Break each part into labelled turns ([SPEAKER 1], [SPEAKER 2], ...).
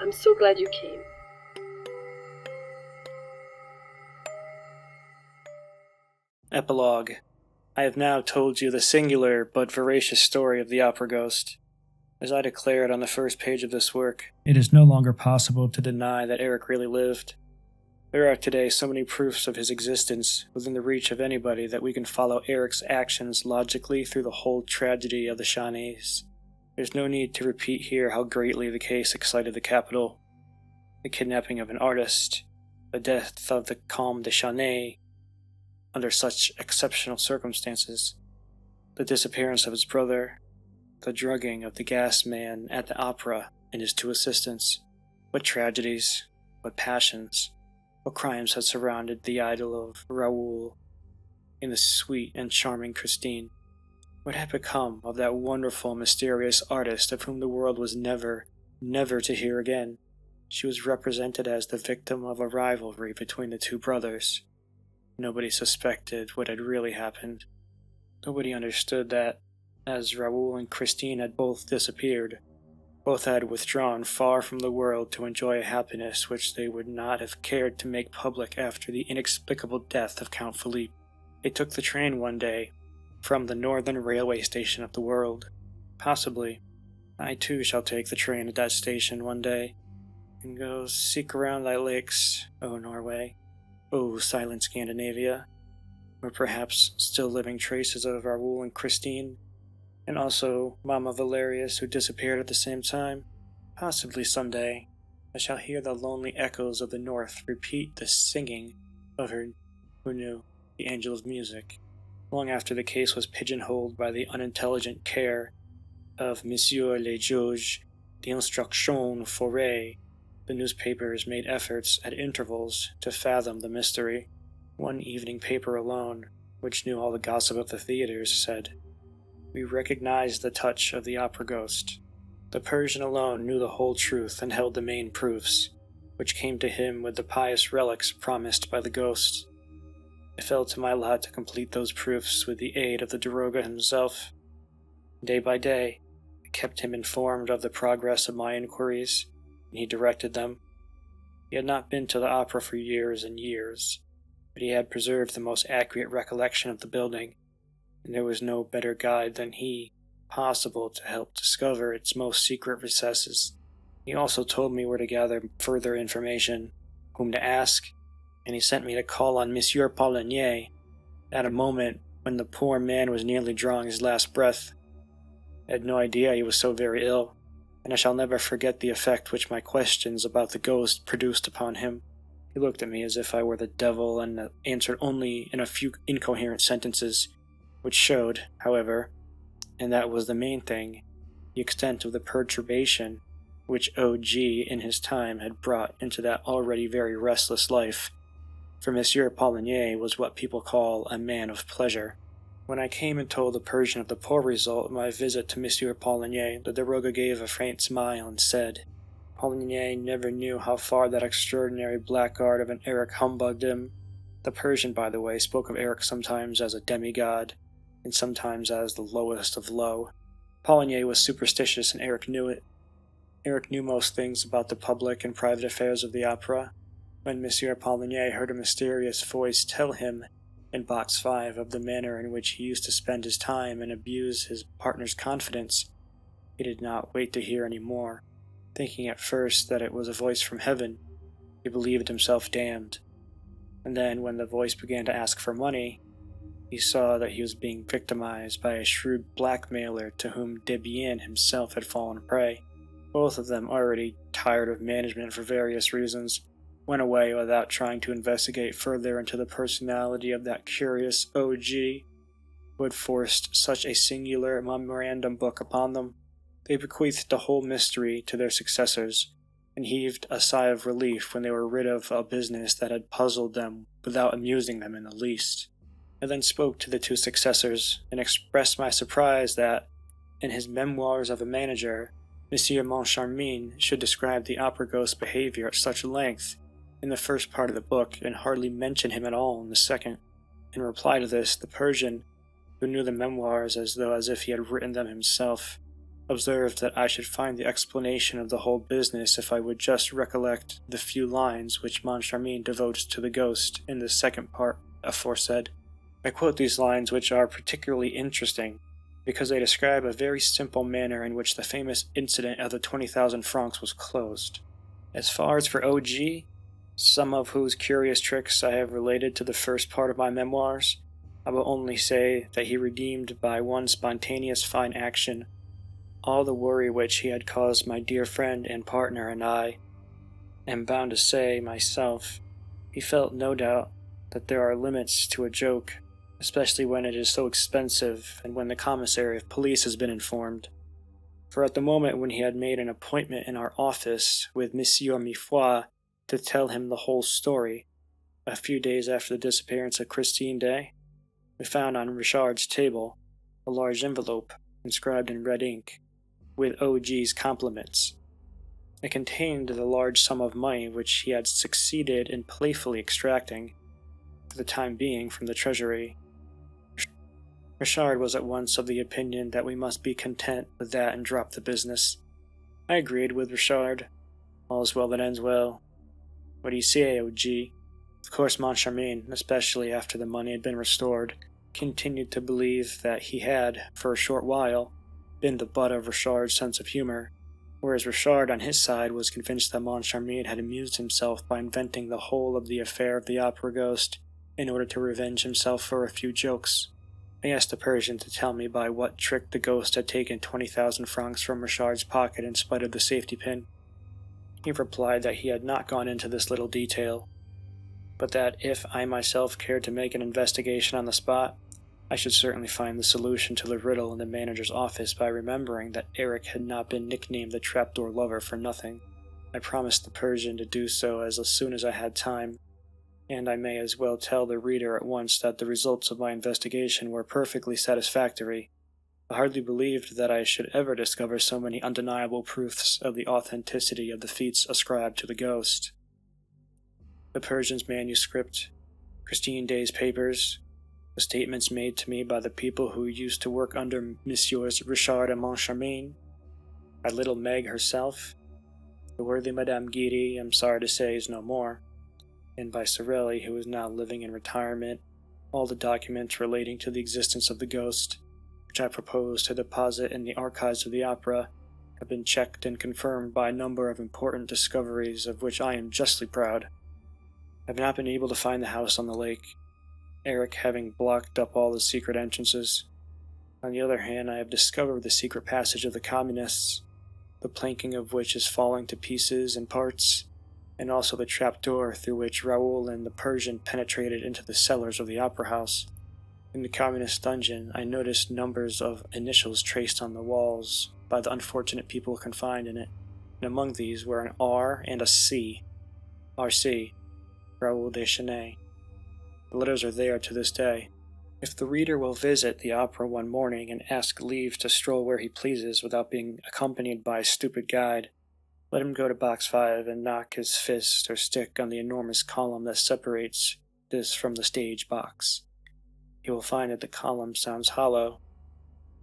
[SPEAKER 1] I'm so glad you came.
[SPEAKER 2] Epilogue. I have now told you the singular but veracious story of the opera ghost. As I declared on the first page of this work, it is no longer possible to deny that Eric really lived. There are today so many proofs of his existence within the reach of anybody that we can follow Eric's actions logically through the whole tragedy of the Shawnees. There's no need to repeat here how greatly the case excited the capital. The kidnapping of an artist, the death of the Comte de Chauny under such exceptional circumstances, the disappearance of his brother, the drugging of the gas man at the opera and his two assistants. What tragedies, what passions, what crimes had surrounded the idol of Raoul and the sweet and charming Christine? What had become of that wonderful, mysterious artist of whom the world was never, never to hear again? She was represented as the victim of a rivalry between the two brothers. Nobody suspected what had really happened. Nobody understood that, as Raoul and Christine had both disappeared, both had withdrawn far from the world to enjoy a happiness which they would not have cared to make public after the inexplicable death of Count Philippe. They took the train one day from the northern railway station of the world. Possibly, I too shall take the train at that station one day, and go seek around thy lakes, O Norway, O silent Scandinavia, or perhaps still living traces of Raoul and Christine, and also Mamma Valerius, who disappeared at the same time. Possibly someday I shall hear the lonely echoes of the north repeat the singing of her who knew, the angel of music, long after the case was pigeonholed by the unintelligent care of Monsieur le Juge d'Instruction Forêt. The newspapers made efforts at intervals to fathom the mystery. One evening paper alone, which knew all the gossip of the theaters, said, "We recognize the touch of the opera ghost." The Persian alone knew the whole truth and held the main proofs, which came to him with the pious relics promised by the ghost. It fell to my lot to complete those proofs with the aid of the daroga himself. Day by day, I kept him informed of the progress of my inquiries, and he directed them. He had not been to the opera for years and years, but he had preserved the most accurate recollection of the building, and there was no better guide than he possible to help discover its most secret recesses. He also told me where to gather further information, whom to ask, and he sent me to call on Monsieur Poligny at a moment when the poor man was nearly drawing his last breath. I had no idea he was so very ill, and I shall never forget the effect which my questions about the ghost produced upon him. He looked at me as if I were the devil and answered only in a few incoherent sentences, which showed, however, and that was the main thing, the extent of the perturbation which O.G. in his time had brought into that already very restless life, for Monsieur Poligny was what people call a man of pleasure. When I came and told the Persian of the poor result of my visit to Monsieur Poligny, the daroga gave a faint smile and said, "Poligny never knew how far that extraordinary blackguard of an Eric humbugged him." The Persian, by the way, spoke of Eric sometimes as a demigod, and sometimes as the lowest of low. Poligny was superstitious, and Eric knew it. Eric knew most things about the public and private affairs of the opera. When Monsieur Poligny heard a mysterious voice tell him in Box 5 of the manner in which he used to spend his time and abuse his partner's confidence, he did not wait to hear any more. Thinking at first that it was a voice from heaven, he believed himself damned. And then, when the voice began to ask for money, he saw that he was being victimized by a shrewd blackmailer to whom Debienne himself had fallen prey. Both of them, already tired of management for various reasons, went away without trying to investigate further into the personality of that curious O.G. who had forced such a singular memorandum book upon them. They bequeathed the whole mystery to their successors, and heaved a sigh of relief when they were rid of a business that had puzzled them without amusing them in the least. I then spoke to the two successors, and expressed my surprise that, in his Memoirs of a Manager, Monsieur Moncharmin should describe the opera ghost's behavior at such length in the first part of the book, and hardly mention him at all in the second. In reply to this, the Persian, who knew the memoirs as if he had written them himself, observed that I should find the explanation of the whole business if I would just recollect the few lines which Moncharmin devotes to the ghost in the second part aforesaid. I quote these lines, which are particularly interesting because they describe a very simple manner in which the famous incident of the 20,000 francs was closed. As far as for OG, some of whose curious tricks I have related to the first part of my memoirs, I will only say that he redeemed by one spontaneous fine action all the worry which he had caused my dear friend and partner, and I am bound to say, myself, he felt no doubt that there are limits to a joke, especially when it is so expensive and when the commissary of police has been informed. For at the moment when he had made an appointment in our office with Monsieur Mifoy to tell him the whole story, a few days after the disappearance of Christine Day, we found on Richard's table a large envelope inscribed in red ink, with OG's compliments. It contained the large sum of money which he had succeeded in playfully extracting, for the time being, from the treasury. Richard was at once of the opinion that we must be content with that and drop the business. I agreed with Richard. All's well that ends well. What do you say, OG? Of course, Moncharmin, especially after the money had been restored, continued to believe that he had, for a short while, been the butt of Richard's sense of humor, whereas Richard on his side was convinced that Moncharmin had amused himself by inventing the whole of the affair of the opera ghost in order to revenge himself for a few jokes. I asked the Persian to tell me by what trick the ghost had taken 20,000 francs from Richard's pocket in spite of the safety pin. He replied that he had not gone into this little detail, but that if I myself cared to make an investigation on the spot, I should certainly find the solution to the riddle in the manager's office by remembering that Eric had not been nicknamed the trapdoor lover for nothing. I promised the Persian to do so as soon as I had time, and I may as well tell the reader at once that the results of my investigation were perfectly satisfactory. I hardly believed that I should ever discover so many undeniable proofs of the authenticity of the feats ascribed to the ghost. The Persian's manuscript, Christine Day's papers, the statements made to me by the people who used to work under Messieurs Richard and Moncharmin, by little Meg herself, the worthy Madame Guidi, I'm sorry to say, is no more, and by Sorelli, who is now living in retirement, all the documents relating to the existence of the ghost, which I propose to deposit in the archives of the opera, have been checked and confirmed by a number of important discoveries of which I am justly proud. I have not been able to find the house on the lake, Eric having blocked up all the secret entrances. On the other hand, I have discovered the secret passage of the communists, the planking of which is falling to pieces and parts, and also the trapdoor through which Raoul and the Persian penetrated into the cellars of the opera house. In the communist dungeon, I noticed numbers of initials traced on the walls by the unfortunate people confined in it, and among these were an R and a C. R.C. Raoul Deschenais. The letters are there to this day. If the reader will visit the opera one morning and ask leave to stroll where he pleases without being accompanied by a stupid guide, let him go to box 5 and knock his fist or stick on the enormous column that separates this from the stage box. He will find that the column sounds hollow.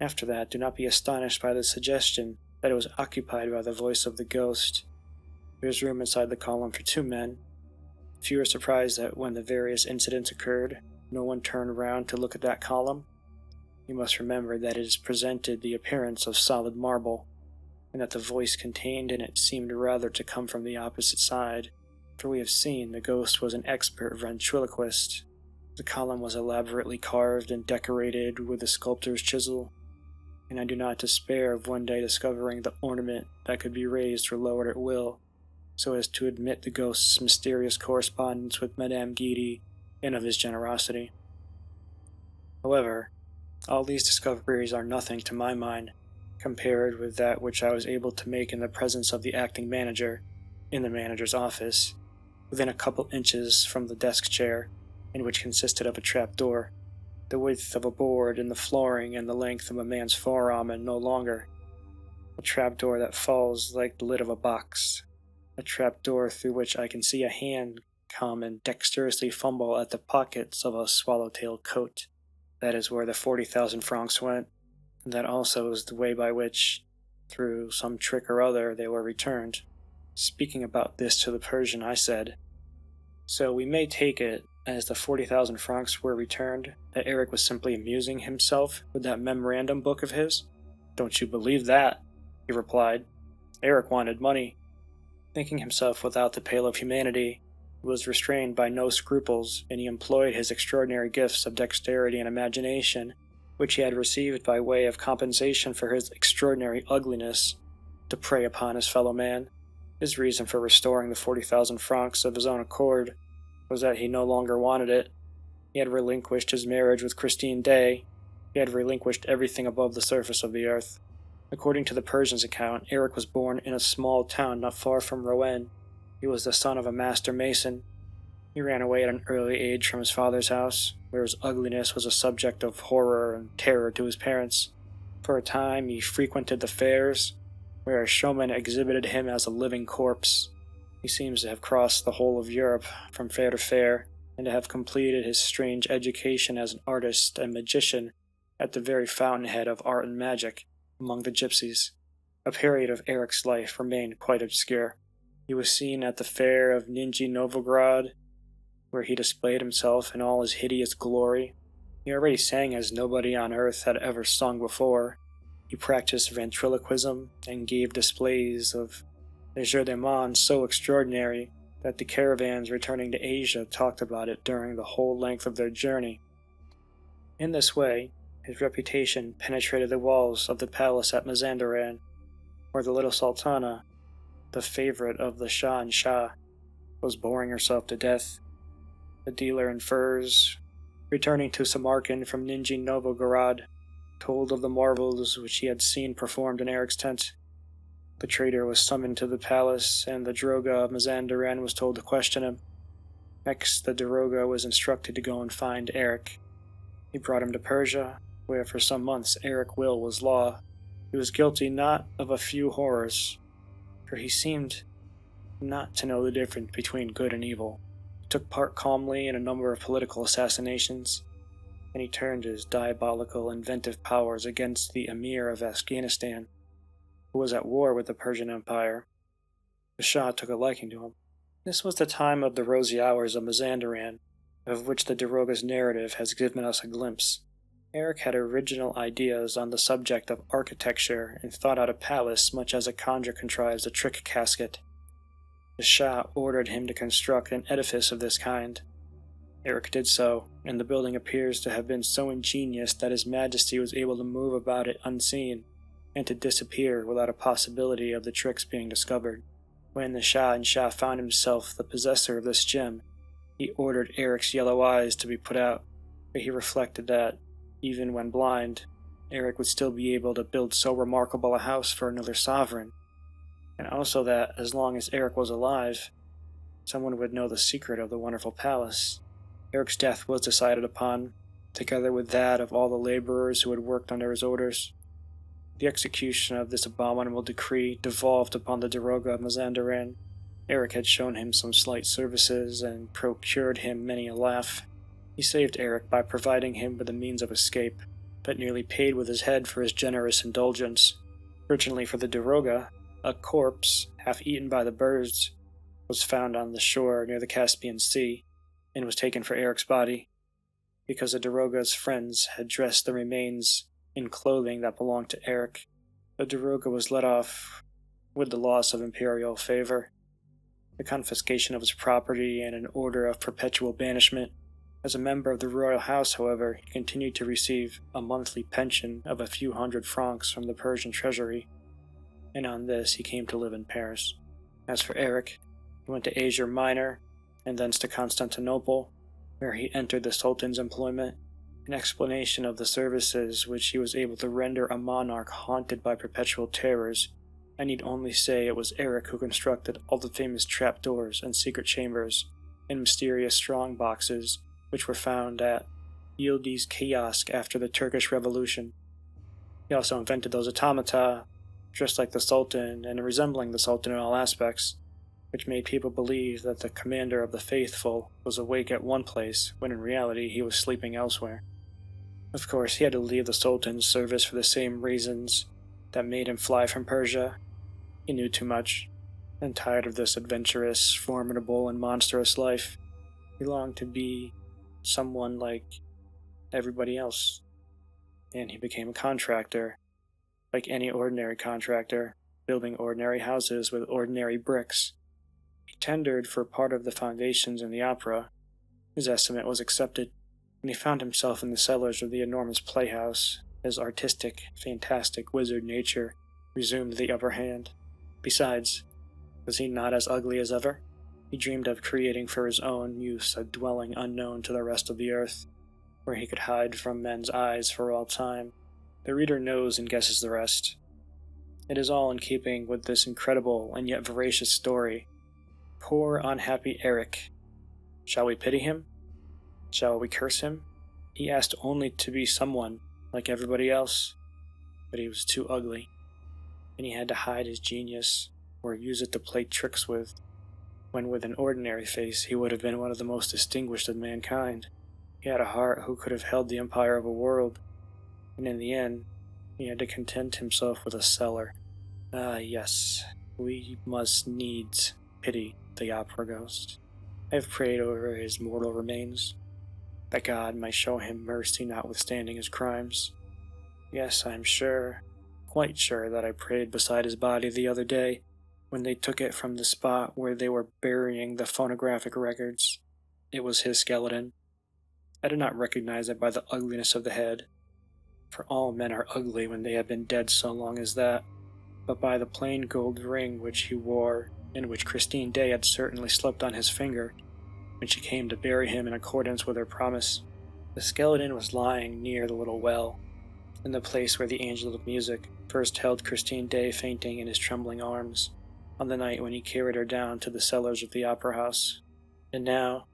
[SPEAKER 2] After that, do not be astonished by the suggestion that it was occupied by the voice of the ghost. There is room inside the column for 2 men. If you are surprised that when the various incidents occurred, no one turned round to look at that column, you must remember that it has presented the appearance of solid marble, and that the voice contained in it seemed rather to come from the opposite side, for we have seen the ghost was an expert ventriloquist. The column was elaborately carved and decorated with the sculptor's chisel, and I do not despair of one day discovering the ornament that could be raised or lowered at will, so as to admit the ghost's mysterious correspondence with Madame Guidi and of his generosity. However, all these discoveries are nothing to my mind, compared with that which I was able to make in the presence of the acting manager, in the manager's office, within a couple inches from the desk chair, and which consisted of a trapdoor, the width of a board in the flooring and the length of a man's forearm and no longer, a trapdoor that falls like the lid of a box, a trapdoor through which I can see a hand come and dexterously fumble at the pockets of a swallowtail coat. That is where the 40,000 francs went, and that also is the way by which, Through some trick or other, they were returned. Speaking about this to the Persian, I said, "So we may take it, as the 40,000 francs were returned, that Eric was simply amusing himself with that memorandum book of his?" "Don't you believe that," he replied. "Eric wanted money. Thinking himself without the pale of humanity, he was restrained by no scruples, and he employed his extraordinary gifts of dexterity and imagination, which he had received by way of compensation for his extraordinary ugliness, to prey upon his fellow man. His reason for restoring the 40,000 francs of his own accord was that he no longer wanted it. He had relinquished his marriage with Christine Day. He had relinquished everything above the surface of the earth. According to the Persian's account, Eric was born in a small town not far from Rouen. He was the son of a master mason. He ran away at an early age from his father's house, where his ugliness was a subject of horror and terror to his parents. For a time he frequented the fairs, where a showman exhibited him as a living corpse. He seems to have crossed the whole of Europe from fair to fair, and to have completed his strange education as an artist and magician at the very fountainhead of art and magic, among the gypsies. A period of Eric's life remained quite obscure. He was seen at the fair of Nijni Novgorod, where he displayed himself in all his hideous glory. He already sang as nobody on earth had ever sung before. He practiced ventriloquism and gave displays of legerdemain so extraordinary that the caravans returning to Asia talked about it during the whole length of their journey. In this way, his reputation penetrated the walls of the palace at Mazandaran, where the little Sultana, the favorite of the Shah and Shah, was boring herself to death. The dealer in furs, returning to Samarkand from Nijni Novgorod, told of the marvels which he had seen performed in Eric's tent. The trader was summoned to the palace, and the Droga of Mazandaran was told to question him. Next, the Droga was instructed to go and find Eric. He brought him to Persia, where for some months Eric Will was law. He was guilty not of a few horrors, for he seemed not to know the difference between good and evil. He took part calmly in a number of political assassinations, and he turned his diabolical inventive powers against the Emir of Afghanistan, who was at war with the Persian Empire. The Shah took a liking to him. This was the time of the rosy hours of Mazandaran, of which the Daroga's narrative has given us a glimpse. Eric had original ideas on the subject of architecture and thought out a palace much as a conjurer contrives a trick casket. The Shah ordered him to construct an edifice of this kind. Eric did so, and the building appears to have been so ingenious that His Majesty was able to move about it unseen, and to disappear without a possibility of the tricks being discovered. When the Shah and Shah found himself the possessor of this gem, he ordered Eric's yellow eyes to be put out, but he reflected that, even when blind, Eric would still be able to build so remarkable a house for another sovereign, and also that, as long as Eric was alive, someone would know the secret of the wonderful palace. Eric's death was decided upon, together with that of all the laborers who had worked under his orders. The execution of this abominable decree devolved upon the Daroga of Mazandaran. Eric had shown him some slight services and procured him many a laugh. He saved Eric by providing him with a means of escape, but nearly paid with his head for his generous indulgence. Fortunately for the Daroga, a corpse, half eaten by the birds, was found on the shore near the Caspian Sea, and was taken for Eric's body. Because the Daroga's friends had dressed the remains in clothing that belonged to Eric, the Daroga was let off with the loss of imperial favor, the confiscation of his property, and an order of perpetual banishment. As a member of the royal house, however, he continued to receive a monthly pension of a few hundred francs from the Persian treasury, and on this he came to live in Paris. As for Eric, he went to Asia Minor, and thence to Constantinople, where he entered the Sultan's employment. An explanation of the services which he was able to render a monarch haunted by perpetual terrors. I need only say it was Eric who constructed all the famous trapdoors and secret chambers and mysterious strong boxes which were found at Yildiz Kiosk after the Turkish Revolution. He also invented those automata, dressed like the Sultan and resembling the Sultan in all aspects, which made people believe that the commander of the faithful was awake at one place when in reality he was sleeping elsewhere. Of course, he had to leave the Sultan's service for the same reasons, that made him fly from Persia. He knew too much, and tired of this adventurous, formidable, and monstrous life, he longed to be someone like everybody else. And he became a contractor, like any ordinary contractor, building ordinary houses with ordinary bricks. He tendered for part of the foundations in the opera. His estimate was accepted, and he found himself in the cellars of the enormous playhouse. His artistic, fantastic wizard nature resumed the upper hand. Besides, was he not as ugly as ever? He dreamed of creating for his own use a dwelling unknown to the rest of the earth, where he could hide from men's eyes for all time. The reader knows and guesses the rest. It is all in keeping with this incredible and yet veracious story. Poor, unhappy Eric. Shall we pity him? Shall we curse him? He asked only to be someone, like everybody else, but he was too ugly, and he had to hide his genius, or use it to play tricks with, when with an ordinary face he would have been one of the most distinguished of mankind. He had a heart who could have held the empire of a world, and in the end, he had to content himself with a cellar. Ah, yes, we must needs pity the opera ghost. I have prayed over his mortal remains, that God might show him mercy notwithstanding his crimes. Yes, I am sure, quite sure, that I prayed beside his body the other day, when they took it from the spot where they were burying the phonographic records. It was his skeleton. I did not recognize it by the ugliness of the head, for all men are ugly when they have been dead so long as that, but by the plain gold ring which he wore, and which Christine Day had certainly slipped on his finger when she came to bury him in accordance with her promise. The skeleton was lying near the little well, in the place where the angel of music first held Christine Day fainting in his trembling arms, on the night when he carried her down to the cellars of the opera house. And now,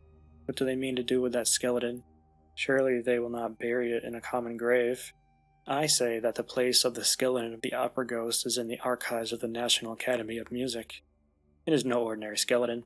[SPEAKER 2] what do they mean to do with that skeleton? Surely they will not bury it in a common grave. I say that the place of the skeleton of the opera ghost is in the archives of the National Academy of Music. It is no ordinary skeleton.